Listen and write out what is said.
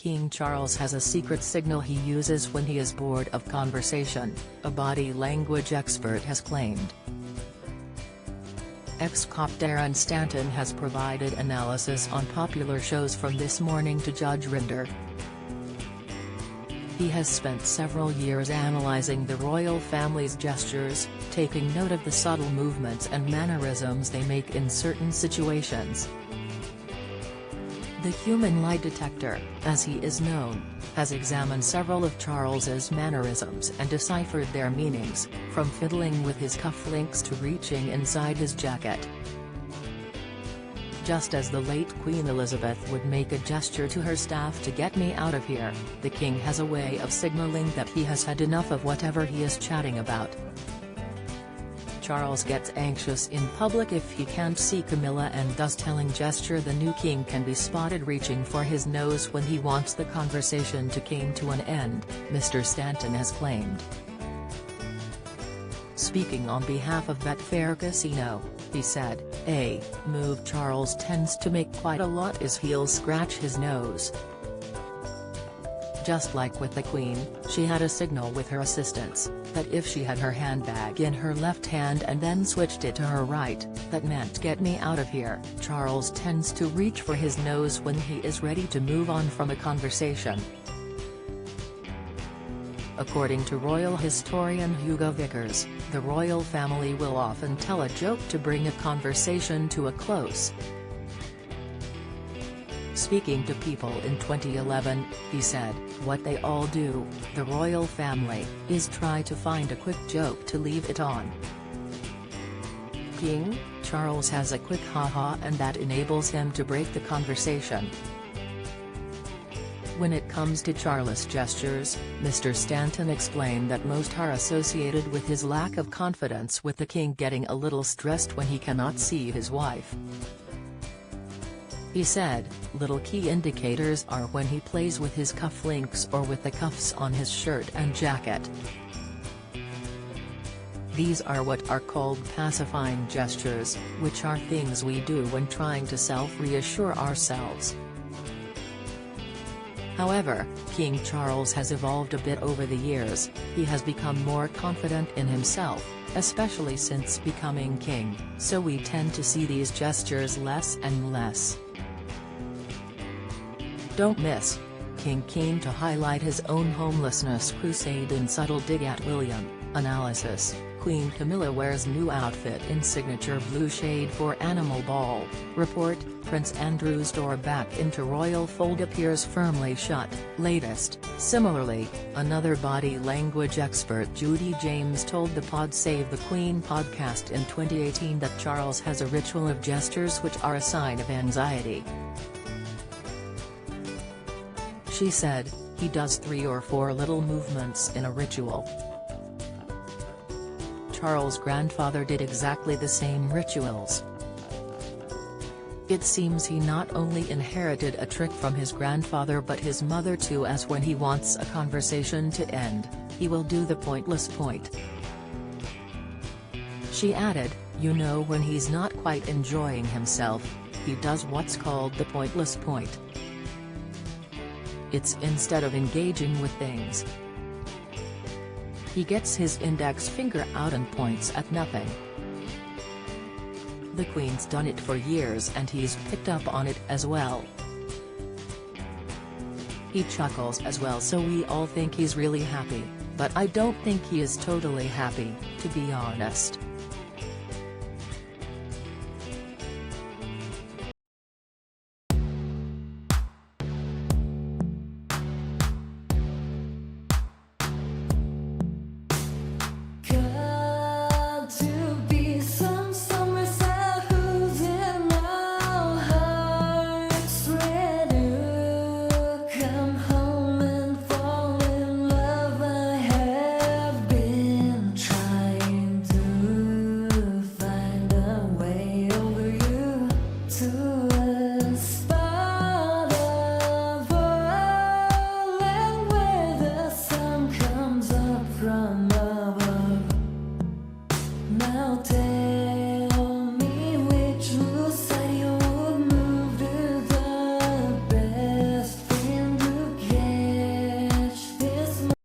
King Charles has a secret signal he uses when he is bored of conversation, a body language expert has claimed. Ex-cop Darren Stanton has provided analysis on popular shows from This Morning to Judge Rinder. He has spent several years analyzing the royal family's gestures, taking note of the subtle movements and mannerisms they make in certain situations. The human lie detector, as he is known, has examined several of Charles's mannerisms and deciphered their meanings, from fiddling with his cufflinks to reaching inside his jacket. Just as the late Queen Elizabeth would make a gesture to her staff to get me out of here, the king has a way of signaling that he has had enough of whatever he is chatting about. Charles gets anxious in public if he can't see Camilla and does telling gesture. The new king can be spotted reaching for his nose when he wants the conversation to come to an end, Mr. Stanton has claimed. Speaking on behalf of Betfair Casino, he said, "A move Charles tends to make quite a lot is he'll scratch his nose. Just like with the Queen, she had a signal with her assistants, that if she had her handbag in her left hand and then switched it to her right, that meant get me out of here." Charles tends to reach for his nose when he is ready to move on from a conversation. According to royal historian Hugo Vickers, the royal family will often tell a joke to bring a conversation to a close. Speaking to People in 2011, he said, "What they all do, the royal family, is try to find a quick joke to leave it on." King Charles has a quick ha-ha and that enables him to break the conversation. When it comes to Charles' gestures, Mr. Stanton explained that most are associated with his lack of confidence, with the king getting a little stressed when he cannot see his wife. He said, little key indicators are when he plays with his cufflinks or with the cuffs on his shirt and jacket. These are what are called pacifying gestures, which are things we do when trying to self-reassure ourselves. However, King Charles has evolved a bit over the years. He has become more confident in himself, especially since becoming king, so we tend to see these gestures less and less. Don't miss. King keen to highlight his own homelessness crusade in subtle dig at William. Analysis: Queen Camilla wears new outfit in signature blue shade for Animal Ball. Report: Prince Andrew's door back into royal fold appears firmly shut. Latest: Similarly, another body language expert, Judy James, told the Pod Save the Queen podcast in 2018 that Charles has a ritual of gestures which are a sign of anxiety. She said, he does 3 or 4 little movements in a ritual. Charles' grandfather did exactly the same rituals. It seems he not only inherited a trick from his grandfather but his mother too, as when he wants a conversation to end, he will do the pointless point. She added, you know, when he's not quite enjoying himself, he does what's called the pointless point. It's instead of engaging with things. He gets his index finger out and points at nothing. The Queen's done it for years and he's picked up on it as well. He chuckles as well, so we all think he's really happy, but I don't think he is totally happy, to be honest. Now